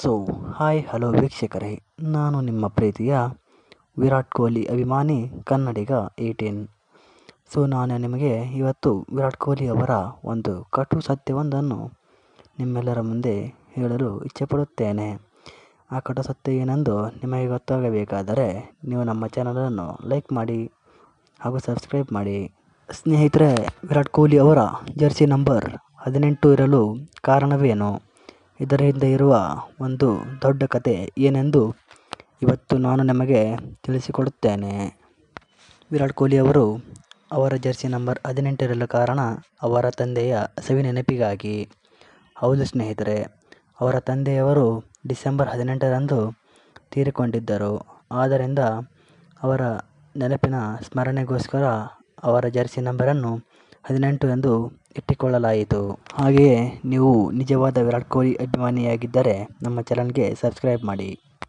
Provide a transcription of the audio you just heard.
So hi hello ವೀಕ್ಷಕರೇ, ನಾನು ನಿಮ್ಮ ಪ್ರೀತಿಯ ವಿರಾಟ್ ಕೊಹ್ಲಿ ಅಭಿಮಾನಿ ಕನ್ನಡಿಗ 18. ಸೊ ನಾನು ನಿಮಗೆ ಇವತ್ತು ವಿರಾಟ್ ಕೊಹ್ಲಿ ಅವರ ಒಂದು ಕಟು ಸತ್ಯವೊಂದನ್ನು ನಿಮ್ಮೆಲ್ಲರ ಮುಂದೆ ಹೇಳಲು ಇಚ್ಛೆಪಡುತ್ತೇನೆ. ಆ ಕಟು ಸತ್ಯ ಏನೆಂದು ನಿಮಗೆ ಗೊತ್ತಾಗಬೇಕಾದರೆ ನೀವು ನಮ್ಮ ಚಾನಲನ್ನು ಲೈಕ್ ಮಾಡಿ ಹಾಗೂ ಸಬ್ಸ್ಕ್ರೈಬ್ ಮಾಡಿ. ಸ್ನೇಹಿತರೆ, ವಿರಾಟ್ ಕೊಹ್ಲಿ ಅವರ ಜರ್ಸಿ ನಂಬರ್ 18 ಇರಲು ಕಾರಣವೇನು? ಇದರ ಹಿಂದೆ ಇರುವ ಒಂದು ದೊಡ್ಡ ಕತೆ ಏನೆಂದು ಇವತ್ತು ನಾನು ನಿಮಗೆ ತಿಳಿಸಿಕೊಡುತ್ತೇನೆ. ವಿರಾಟ್ ಕೊಹ್ಲಿ ಅವರು ಅವರ ಜರ್ಸಿ ನಂಬರ್ 18 ಇರಲು ಕಾರಣ ಅವರ ತಂದೆಯ ಸವಿನೆನಪಿಗಾಗಿ. ಹೌದು ಸ್ನೇಹಿತರೆ, ಅವರ ತಂದೆಯವರು ಡಿಸೆಂಬರ್ 18ರಂದು ತೀರಿಕೊಂಡಿದ್ದರು. ಆದ್ದರಿಂದ ಅವರ ನೆನಪಿನ ಸ್ಮರಣೆಗೋಸ್ಕರ ಅವರ ಜರ್ಸಿ ನಂಬರನ್ನು 18 ಎಂದು ಇಟ್ಟುಕೊಳ್ಳಲಾಯಿತು. ಹಾಗೆಯೇ ನೀವು ನಿಜವಾದ ವಿರಾಟ್ ಕೊಹ್ಲಿ ಅಭಿಮಾನಿಯಾಗಿದ್ದರೆ ನಮ್ಮ ಚಾನಲ್ಗೆ ಸಬ್ಸ್ಕ್ರೈಬ್ ಮಾಡಿ.